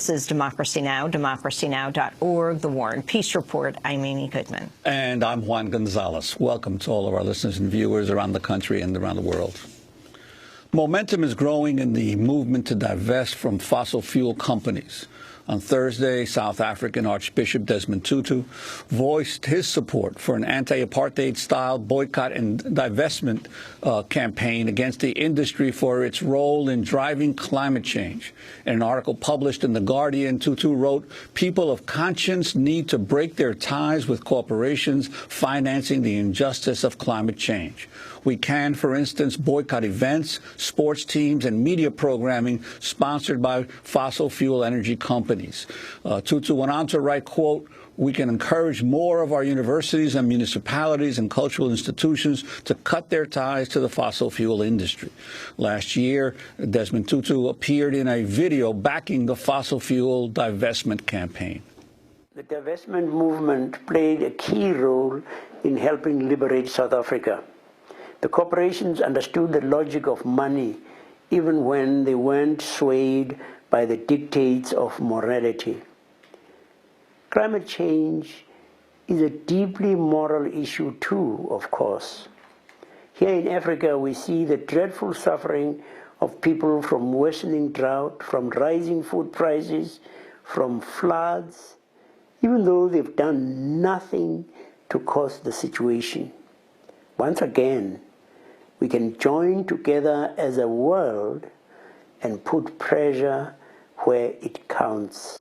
This is Democracy Now!, democracynow.org, The War and Peace Report. I'm Amy Goodman. And I'm Juan Gonzalez. Welcome to all of our listeners and viewers around the country and around the world. Momentum is growing in the movement to divest from fossil fuel companies. On Thursday, South African Archbishop Desmond Tutu voiced his support for an anti-apartheid-style boycott and divestment campaign against the industry for its role in driving climate change. In an article published in The Guardian, Tutu wrote, "People of conscience need to break their ties with corporations financing the injustice of climate change. We can, for instance, boycott events, sports teams, and media programming sponsored by fossil fuel energy companies." Tutu went on to write, quote, "We can encourage more of our universities and municipalities and cultural institutions to cut their ties to the fossil fuel industry." Last year, Desmond Tutu appeared in a video backing the fossil fuel divestment campaign. The divestment movement played a key role in helping liberate South Africa. The corporations understood the logic of money, even when they weren't swayed by the dictates of morality. Climate change is a deeply moral issue too, of course. Here in Africa, we see the dreadful suffering of people from worsening drought, from rising food prices, from floods, even though they've done nothing to cause the situation. Once again, we can join together as a world and put pressure where it counts.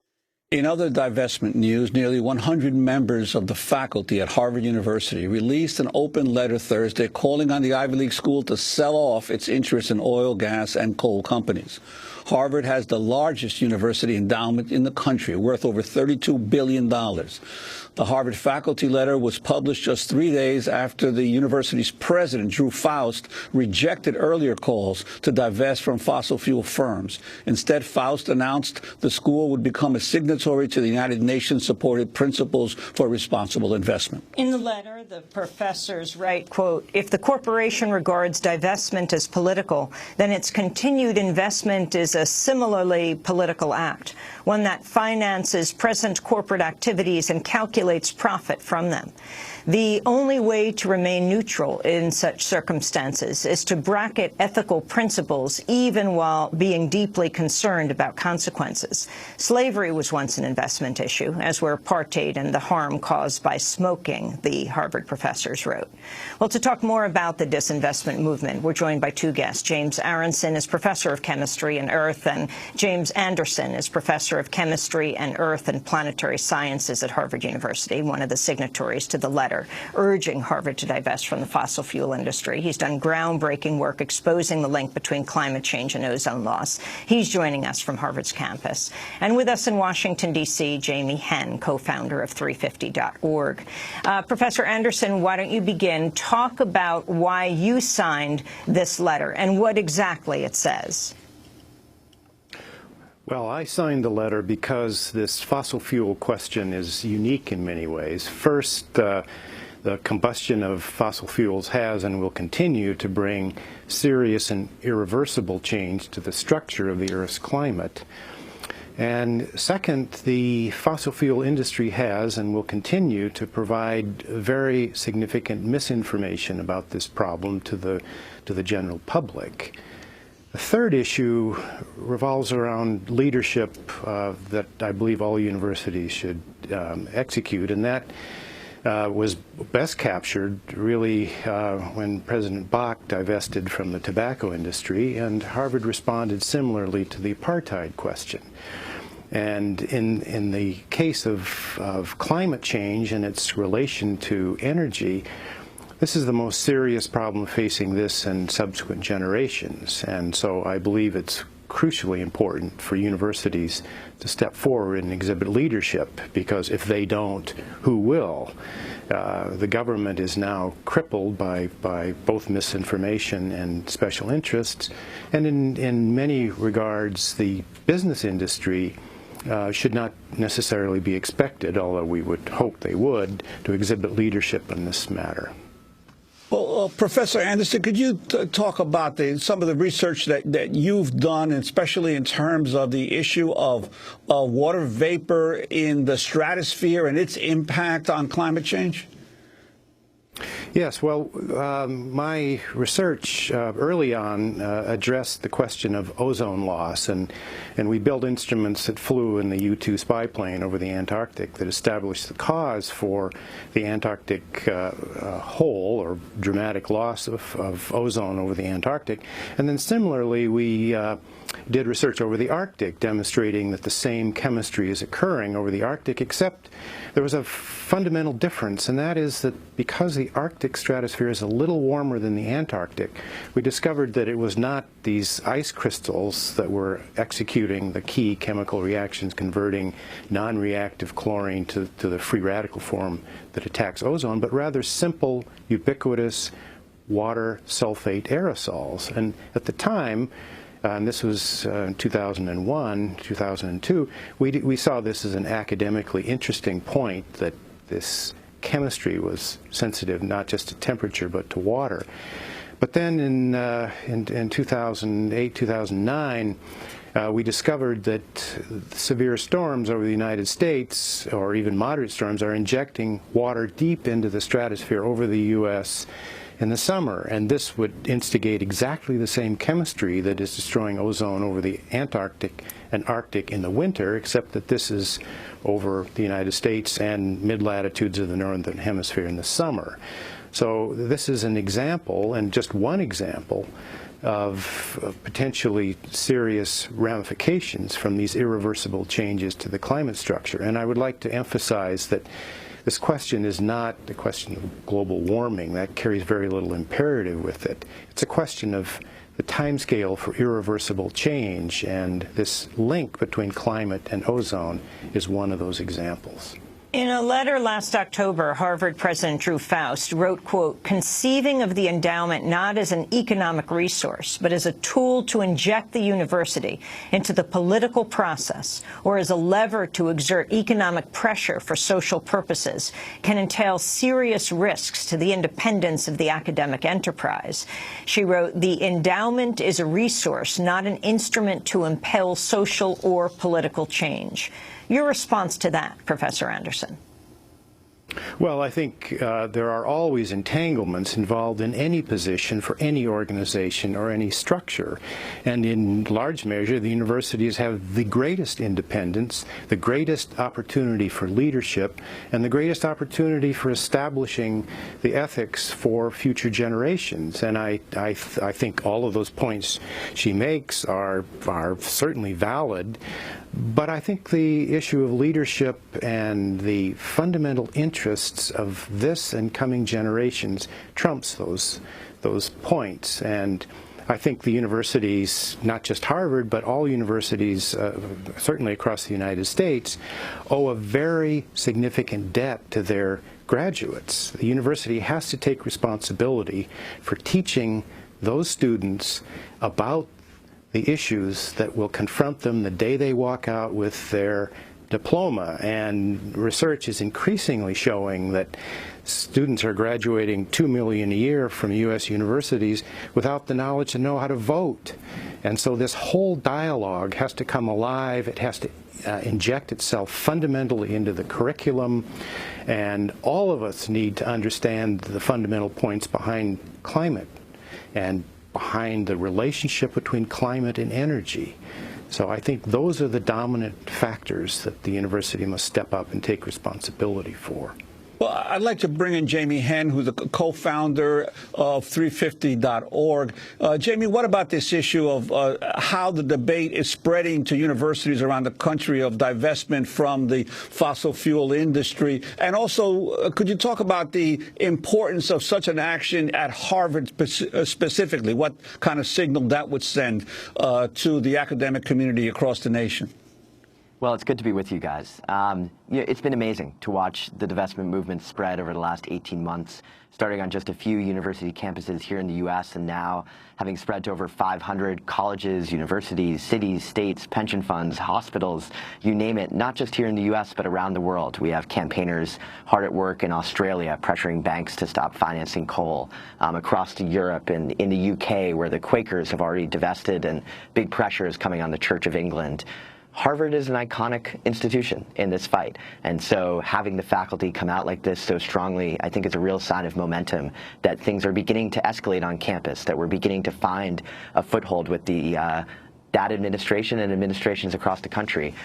In other divestment news, nearly 100 members of the faculty at Harvard University released an open letter Thursday calling on the Ivy League school to sell off its interest in oil, gas, and coal companies. Harvard has the largest university endowment in the country, worth over $32 billion. The Harvard faculty letter was published just 3 days after the university's president, Drew Faust, rejected earlier calls to divest from fossil fuel firms. Instead, Faust announced the school would become a signatory to the United Nations-supported Principles for Responsible Investment. In the letter, the professors write, quote, "If the corporation regards divestment as political, then its continued investment is a similarly political act, one that finances present corporate activities and calculates profit from them. The only way to remain neutral in such circumstances is to bracket ethical principles even while being deeply concerned about consequences. Slavery was once an investment issue, as were apartheid and the harm caused by smoking," the Harvard professors wrote. Well, to talk more about the disinvestment movement, we're joined by two guests. James Aronson is professor of chemistry and earth, and James Anderson is professor of chemistry and earth and planetary sciences at Harvard University, one of the signatories to the letter urging Harvard to divest from the fossil fuel industry. He's done groundbreaking work exposing the link between climate change and ozone loss. He's joining us from Harvard's campus. And with us in Washington, D.C., Jamie Henn, co-founder of 350.org. Professor Anderson, why don't you begin? Talk about why you signed this letter and what exactly it says. Well, I signed the letter because this fossil fuel question is unique in many ways. First, the combustion of fossil fuels has and will continue to bring serious and irreversible change to the structure of the Earth's climate. And second, the fossil fuel industry has and will continue to provide very significant misinformation about this problem to the general public. The third issue revolves around leadership that I believe all universities should execute, and that was best captured really when President Bach divested from the tobacco industry, and Harvard responded similarly to the apartheid question. And in the case of climate change and its relation to energy, this is the most serious problem facing this and subsequent generations, and so I believe it's crucially important for universities to step forward and exhibit leadership, because if they don't, who will? The government is now crippled by both misinformation and special interests, and in many regards the business industry should not necessarily be expected, although we would hope they would, to exhibit leadership in this matter. Well, Well, Professor Anderson, could you talk about some of the research that you've done, and especially in terms of the issue of water vapor in the stratosphere and its impact on climate change? Yes, well, my research early on addressed the question of ozone loss, and we built instruments that flew in the U-2 spy plane over the Antarctic that established the cause for the Antarctic hole, or dramatic loss of ozone over the Antarctic. And then similarly, we did research over the Arctic, demonstrating that the same chemistry is occurring over the Arctic, except there was a fundamental difference, and that is that because the Arctic stratosphere is a little warmer than the Antarctic, we discovered that it was not these ice crystals that were executing the key chemical reactions, converting non-reactive chlorine to the free radical form that attacks ozone, but rather simple, ubiquitous water sulfate aerosols. And at the time, and this was 2001, 2002, we saw this as an academically interesting point, that this chemistry was sensitive not just to temperature but to water. But then in 2008, 2009, we discovered that severe storms over the United States, or even moderate storms, are injecting water deep into the stratosphere over the U.S. in the summer, and this would instigate exactly the same chemistry that is destroying ozone over the Antarctic and Arctic in the winter, except that this is over the United States and mid-latitudes of the northern hemisphere in the summer. So this is an example, and just one example, of potentially serious ramifications from these irreversible changes to the climate structure. And I would like to emphasize that this question is not the question of global warming. That carries very little imperative with it. It's a question of the timescale for irreversible change, and this link between climate and ozone is one of those examples. In a letter last October, Harvard President Drew Faust wrote, quote, "Conceiving of the endowment not as an economic resource, but as a tool to inject the university into the political process, or as a lever to exert economic pressure for social purposes, can entail serious risks to the independence of the academic enterprise." She wrote, "The endowment is a resource, not an instrument to impel social or political change." Your response to that, Professor Anderson? Well, I think there are always entanglements involved in any position for any organization or any structure. And in large measure, the universities have the greatest independence, the greatest opportunity for leadership, and the greatest opportunity for establishing the ethics for future generations. And I think all of those points she makes are certainly valid. But I think the issue of leadership and the fundamental interests of this and coming generations trumps those points. And I think the universities, not just Harvard, but all universities, certainly across the United States, owe a very significant debt to their graduates. The university has to take responsibility for teaching those students about the issues that will confront them the day they walk out with their diploma. And research is increasingly showing that students are graduating 2 million a year from U.S. universities without the knowledge to know how to vote. And so this whole dialogue has to come alive. It has to inject itself fundamentally into the curriculum. And all of us need to understand the fundamental points behind climate and behind the relationship between climate and energy. So I think those are the dominant factors that the university must step up and take responsibility for. Well, I'd like to bring in Jamie Henn, who's a co-founder of 350.org. Jamie, what about this issue of how the debate is spreading to universities around the country of divestment from the fossil fuel industry? And also, could you talk about the importance of such an action at Harvard specifically? What kind of signal that would send to the academic community across the nation? Well, it's good to be with you guys. It's been amazing to watch the divestment movement spread over the last 18 months, starting on just a few university campuses here in the U.S. and now having spread to over 500 colleges, universities, cities, states, pension funds, hospitals, you name it, not just here in the U.S. but around the world. We have campaigners hard at work in Australia pressuring banks to stop financing coal, across to Europe and in the U.K. where the Quakers have already divested and big pressure is coming on the Church of England. Harvard is an iconic institution in this fight, and so having the faculty come out like this so strongly, I think is a real sign of momentum, that things are beginning to escalate on campus, that we're beginning to find a foothold with the that administration and administrations across the country.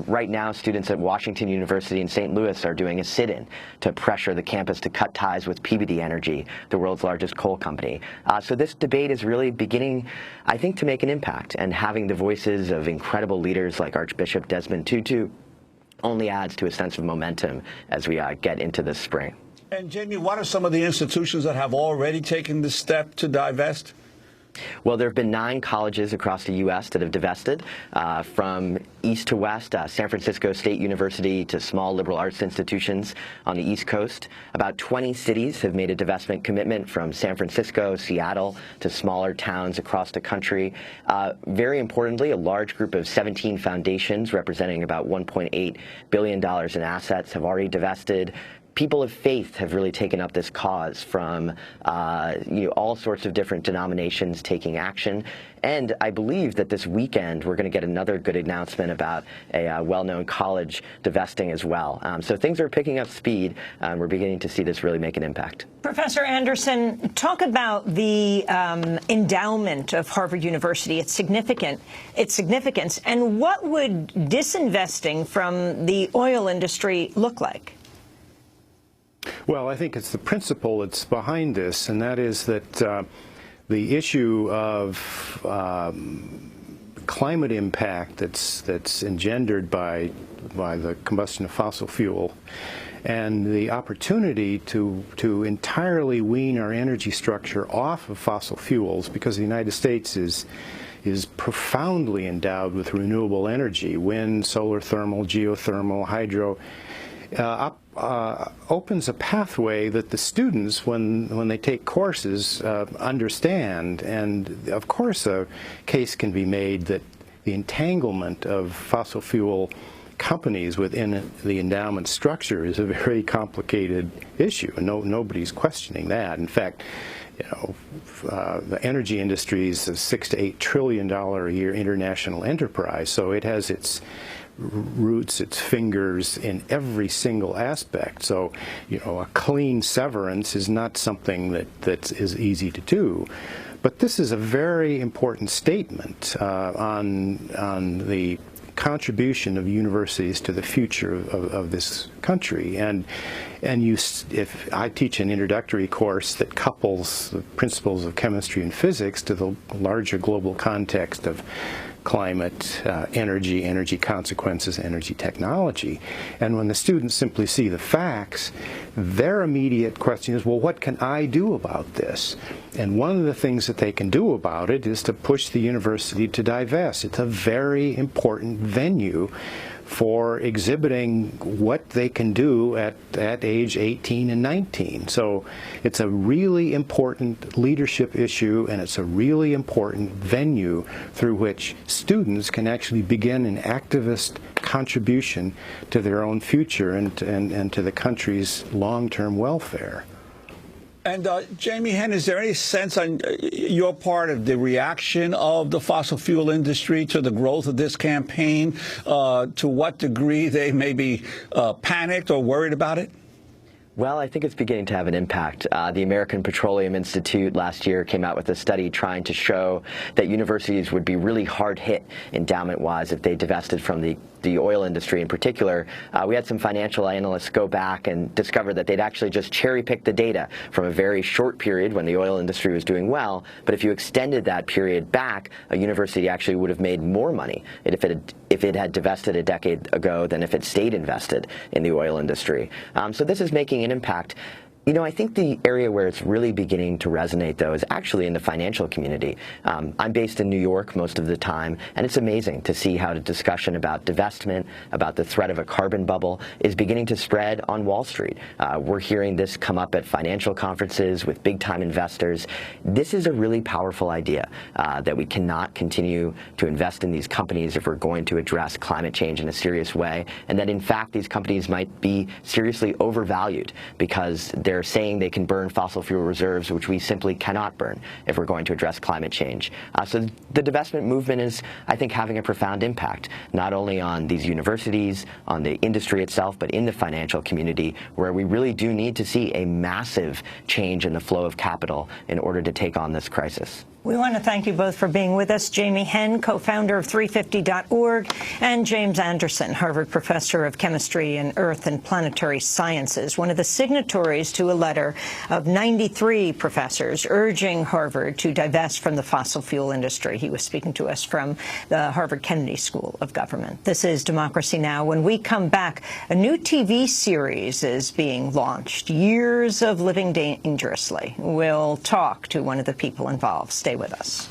Right now, students at Washington University in St. Louis are doing a sit-in to pressure the campus to cut ties with Peabody Energy, the world's largest coal company. So this debate is really beginning, I think, to make an impact, and having the voices of incredible leaders like Archbishop Desmond Tutu only adds to a sense of momentum as we get into this spring. And Jamie, what are some of the institutions that have already taken this step to divest? Well, there have been 9 colleges across the U.S. that have divested, from east to west, San Francisco State University to small liberal arts institutions on the East Coast. About 20 cities have made a divestment commitment, from San Francisco, Seattle, to smaller towns across the country. Very importantly, a large group of 17 foundations representing about $1.8 billion in assets have already divested. People of faith have really taken up this cause, from all sorts of different denominations taking action. And I believe that this weekend we're going to get another good announcement about a well-known college divesting as well. So things are picking up speed, and we're beginning to see this really make an impact. Professor Anderson, talk about the endowment of Harvard University, its significance, and what would disinvesting from the oil industry look like? Well, I think it's the principle that's behind this, and that is that the issue of climate impact that's engendered by the combustion of fossil fuel, and the opportunity to entirely wean our energy structure off of fossil fuels, because the United States is profoundly endowed with renewable energy, wind, solar thermal, geothermal, hydro, opens a pathway that the students, when they take courses, understand. And of course a case can be made that the entanglement of fossil fuel companies within the endowment structure is a very complicated issue, and nobody's questioning that. In fact, the energy industry is a $6 to $8 trillion a year international enterprise, so it has its roots, its fingers in every single aspect. So, a clean severance is not something that is easy to do. But this is a very important statement on the contribution of universities to the future of this country. And if I teach an introductory course that couples the principles of chemistry and physics to the larger global context of climate, energy consequences, energy technology. And when the students simply see the facts, their immediate question is, well, what can I do about this? And one of the things that they can do about it is to push the university to divest. It's a very important venue for exhibiting what they can do at age 18 and 19. So it's a really important leadership issue, and it's a really important venue through which students can actually begin an activist contribution to their own future and to the country's long-term welfare. And Jamie Henn, is there any sense on your part of the reaction of the fossil fuel industry to the growth of this campaign? To what degree they may be panicked or worried about it? Well, I think it's beginning to have an impact. The American Petroleum Institute last year came out with a study trying to show that universities would be really hard hit endowment-wise if they divested from the oil industry in particular. We had some financial analysts go back and discover that they'd actually just cherry-picked the data from a very short period when the oil industry was doing well, but if you extended that period back, a university actually would have made more money if it had divested a decade ago than if it stayed invested in the oil industry. So this is making an impact. You know, I think the area where it's really beginning to resonate, though, is actually in the financial community. I'm based in New York most of the time, and it's amazing to see how the discussion about divestment, about the threat of a carbon bubble, is beginning to spread on Wall Street. We're hearing this come up at financial conferences with big-time investors. This is a really powerful idea, that we cannot continue to invest in these companies if we're going to address climate change in a serious way, and that, in fact, these companies might be seriously overvalued because they're saying they can burn fossil fuel reserves, which we simply cannot burn if we're going to address climate change. So the divestment movement is, I think, having a profound impact, not only on these universities, on the industry itself, but in the financial community, where we really do need to see a massive change in the flow of capital in order to take on this crisis. We want to thank you both for being with us. Jamie Henn, co-founder of 350.org, and James Anderson, Harvard professor of chemistry and earth and planetary sciences, one of the signatories to a letter of 93 professors urging Harvard to divest from the fossil fuel industry. He was speaking to us from the Harvard Kennedy School of Government. This is Democracy Now! When we come back, a new TV series is being launched, Years of Living Dangerously. We'll talk to one of the people involved. Stay with us.